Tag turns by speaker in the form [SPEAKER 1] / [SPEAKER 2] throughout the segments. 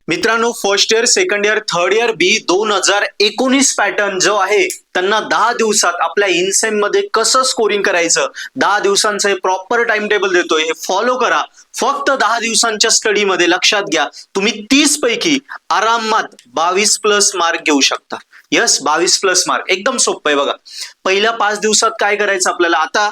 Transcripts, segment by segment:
[SPEAKER 1] मित्रांनो, first year, second year, third year B 2019 pattern जो आहे त्यांना 10 दिवसात आपल्या इनसेम मध्ये कसं स्कोरिंग करायचं, 10 दिवसांचं हे प्रॉपर टाइम टेबल देतोय, हे फॉलो करा. फक्त 10 दिवसांच्या स्टडी मध्ये लक्षात घ्या, तुम्ही 30 पैकी आरामात 22+ मार्क घेऊ शकता. यस, 22+ मार्क एकदम सोपं आहे. बघा, पहिल्या 5 दिवसात काय करायचं आपल्याला. आता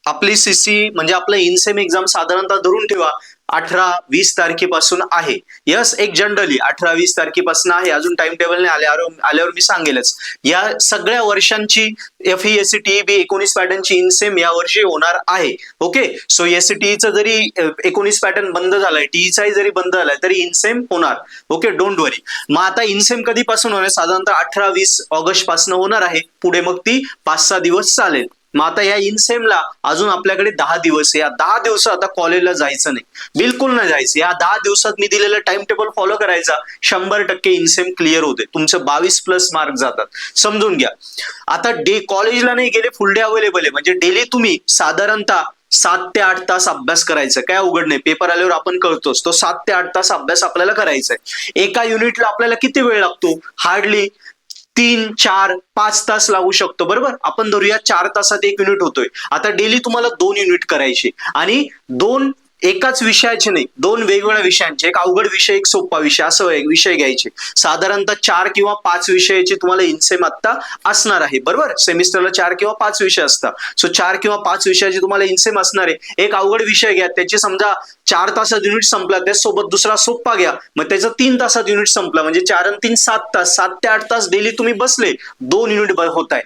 [SPEAKER 1] आपली सीसी म्हणजे आपलं इनसेम एक्झाम साधारणतः धरून ठेवा 18-20 तारखेपासून आहे. यस, एक जनरली 18-20 तारखेपासून आहे. अजून टाइम टेबल नाही आल्यावर मी सांगेलच. या सगळ्या वर्षांची FE SETB 19 पॅटर्नची इनसेम या वर्षी होणार आहे. ओके, सो SETचं जरी 19 पॅटर्न बंद झालाय, टीईचाही जरी बंद झालाय, तरी इनसेम होणार. ओके, डोंट वरी. मग आता इनसेम कधीपासून होणार, साधारणतः 18-20 ऑगस्ट पासून होणार आहे. पुढे मग ती 5-6 दिवस चालेल. मग आता या इनसेमला अजून आपल्याकडे 10 दिवस. या 10 दिवसात आता कॉलेजला जायचं नाही, बिलकुल नाही जायचं. या 10 दिवसात मी दिलेलं टाइम टेबल फॉलो करायचा, 100% इनसेम क्लिअर होते. तुमचं 22+ मार्क जातात, समजून घ्या. आता कॉलेजला नाही गेले, फुल डे अवेलेबल आहे. म्हणजे डेली तुम्ही साधारणतः 7 ते 8 तास अभ्यास करायचा. काय अवघड नाही, पेपर आल्यावर आपण कळतोच. तो 7 ते 8 तास अभ्यास आपल्याला करायचा आहे. एका युनिटला आपल्याला किती वेळ लागतो, हार्डली 3, 4, 5 तास लागू शकतो. बरोबर, आपण धरूया 4 तासात एक युनिट होतोय. आता डेली तुम्हाला 2 युनिट करायचे आणि 2 एकाच विषयाचे नाही, 2 वेगवेगळ्या विषयांचे. एक अवघड विषय, एक सोपा विषय, असं एक विषय घ्यायचे. साधारणतः 4 किंवा 5 विषयाची तुम्हाला इनसेम आता असणार आहे. बरोबर, सेमिस्टरला 4 किंवा 5 विषय असतात. सो 4 किंवा 5 विषयाची तुम्हाला इनसेम असणार आहे. एक अवघड विषय घ्या, त्याची समजा 4 तासात युनिट संपला, त्यासोबत दुसरा सोपा घ्या, मग त्याचं 3 तासात युनिट संपला. म्हणजे 4 आणि 3 7 तास, 7 ते 8 तास डेली तुम्ही बसले, 2 युनिट होत आहे.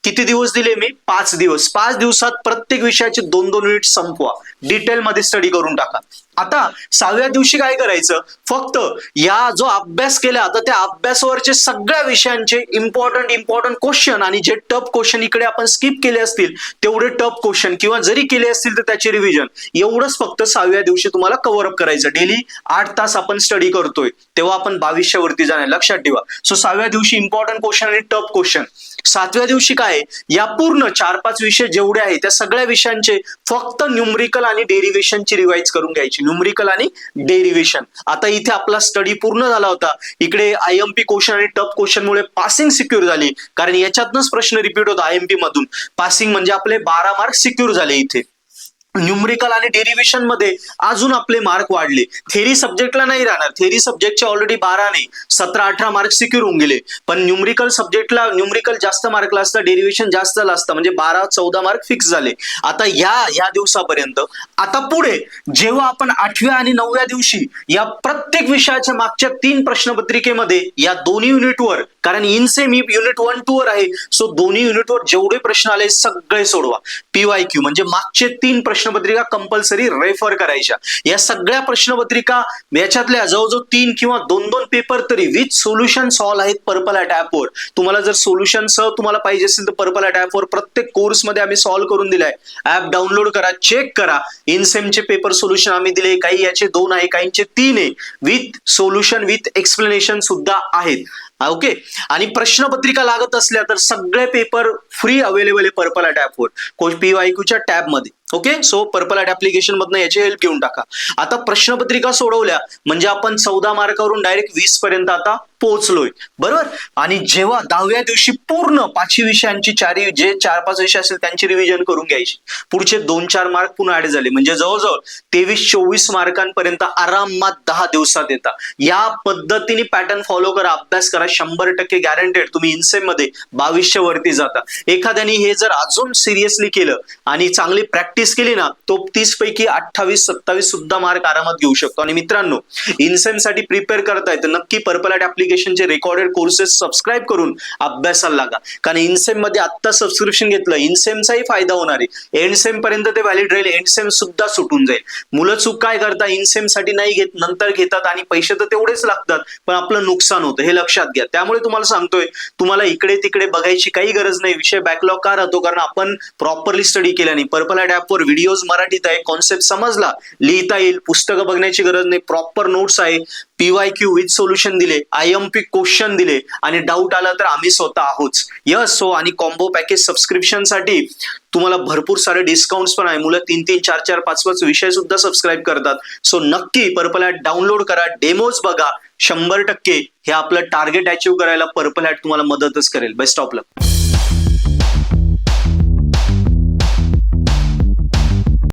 [SPEAKER 1] किती दिवस दिले मी, 5 दिवस. 5 दिवसात प्रत्येक विषयाचे 2-2 युनिट संपवा, डिटेलमध्ये स्टडी करून टाका. आता 6व्या दिवशी काय करायचं, फक्त या जो अभ्यास केला, आता त्या अभ्यासावरचे सगळ्या विषयांचे इम्पॉर्टंट क्वेश्चन आणि जे टफ क्वेश्चन इकडे आपण स्किप केले असतील तेवढे टफ क्वेश्चन, किंवा जरी केले असतील तर त्याचे रिव्हिजन, एवढंच फक्त 6व्या दिवशी तुम्हाला कव्हर अप करायचं. डेली 8 तास आपण स्टडी करतोय, तेव्हा आपण 2200 वरती जाणार, लक्षात ठेवा. सो 6व्या दिवशी इम्पॉर्टंट क्वेश्चन आणि टफ क्वेश्चन. 7व्या दिवशी काय, या पूर्ण 4-5 विषय जेवढे आहेत त्या सगळ्या विषयांचे फक्त न्यूमरिकल आणि डेरिव्हेशनची रिवाइज करून घ्यायची. न्यूमरिकल आणि डेरिव्हेशन. आता इथे आपला स्टडी पूर्ण झाला होता. इकडे IMP क्वेश्चन आणि टफ क्वेश्चन मुळे पासिंग सिक्युअर झाली, कारण याच्यातनच प्रश्न रिपीट होता IMP मधून. पासिंग म्हणजे आपले 12 मार्क सिक्युअर झाले. इथे न्यूमरिकल आणि डेरिव्हेशन मध्ये अजून आपले मार्क वाढले. थेरी सब्जेक्टला नाही राहणार, थेरी सब्जेक्टचे ऑलरेडी 12 नाही 17-18 मार्क सिक्युअर होऊन गेले. पण न्यूमरिकल सब्जेक्टला न्यूमरिकल जास्त मार्कला असतं, डेरिव्हेशन जास्त असतं, म्हणजे 12-14 मार्क फिक्स झाले. आता या दिवसापर्यंत. आता पुढे जेव्हा आपण 8व्या आणि 9व्या दिवशी या प्रत्येक विषयाच्या मागच्या 3 प्रश्नपत्रिकेमध्ये या दोन्ही युनिटवर, कारण इनसेम युनिट 1-2 वर आहे, सो दोन्ही युनिटवर जेवढे प्रश्न आले सगळे सोडवा. PYQ म्हणजे मागचे 3 प्रश्नपत्रिका कंपल्सरी रेफर करायच्या. या सगळ्या प्रश्नपत्रिका याच्यातल्या जवळजवळ 3 किंवा 2-2 पेपर तरी विथ सोल्युशन सॉल्व आहेत पर्पल ॲट ॲपवर. तुम्हाला जर सोल्युशन सह तुम्हाला पाहिजे असेल तर पर्पल ॲट ॲपवर प्रत्येक कोर्स मध्ये आम्ही सॉल्व करून दिलाय. ॲप डाउनलोड करा, चेक करा. इनसेमचे पेपर सोल्युशन आम्ही दिले, काही याचे 2 आहे, काहींचे 3 आहे. विथ सोल्युशन विथ एक्सप्लेनेशन सुद्धा आहेत. ओके, आणि प्रश्नपत्रिका लागत असल्या तर सगळे पेपर फ्री अवेलेबल आहे पर्पल ॲट ॲपवर PYQच्या टॅब मध्ये. Okay, so purple at application मधनं याची हेल्प घेऊन टाका. आता प्रश्नपत्रिका सोडवल्या म्हणजे आपण 14 मार्कावरून डायरेक्ट 20 पर्यंत आता पोहोचलोय. बरोबर, आणि जेव्हा 10व्या दिवशी पूर्ण 5 विषयांची जे 4-5 विषय असेल त्यांची रिव्हिजन करून घ्यायची. पुढचे 2-4 मार्क पुन्हा ऍड झाले, म्हणजे जवळजवळ 23-24 मार्कांपर्यंत आरामात 10 दिवसात येतात. या पद्धतीने पॅटर्न फॉलो करा, अभ्यास करा, 100% गॅरंटेड तुम्ही इनसेम मध्ये 2200 वरती जाता. एखाद्याने हे जर अजून सिरियसली केलं आणि चांगली प्रॅक्टिस केली ना, तो 30 पैकी 28-27 सुद्धा मार्क आरामात घेऊ शकतो. आणि मित्रांनो, इनसेम साठी प्रिपेअर करताय तर नक्की पर्पल ॲट ऍप्लिकेशनचे रेकॉर्डेड कोर्सेस सबस्क्राईब करून अभ्यासाला लागा. कारण इनसेम मध्ये आता सबस्क्रिप्शन घेतलं, इनसेमचाही फायदा होणार आहे. एंडसेम पर्यंत ते व्हॅलिड राहील, एंडसेम सुद्धा सुटून जाईल. मुलं चूक काय करतात, इनसेम साठी नाही घेत, नंतर घेतात आणि पैसे तर तेवढेच लागतात, पण आपलं नुकसान होतं, हे लक्षात घ्या. त्यामुळे तुम्हाला सांगतोय, तुम्हाला इकडे तिकडे बघायची काही गरज नाही. विषय बॅकलॉग का राहतो, कारण आपण प्रॉपरली स्टडी केल्याने purple at app proper videos मराठीत आहे, कॉन्सेप्ट समजला, लिहिता येईल, पुस्तकं बघण्याची गरज नाही, प्रॉपर नोट्स आहे, PYQ विथ सोल्युशन दिले, IMP क्वेश्चन दिले आणि डाऊट आला तर आम्ही स्वतः आहोत. यस. सो आणि कॉम्बो पॅकेज सबस्क्रिप्शन साठी तुम्हाला भरपूर सारे डिस्काउंट्स पण आहे. मुलं 3-3, 4-4, 5-5 विषय सुद्धा सबस्क्राईब करतात. सो नक्की पर्पल हॅट डाउनलोड करा, डेमोज बघा. 100% हे आपलं टार्गेट अचीव्ह करायला पर्पल हॅट तुम्हाला मदतच करेल. Best of luck.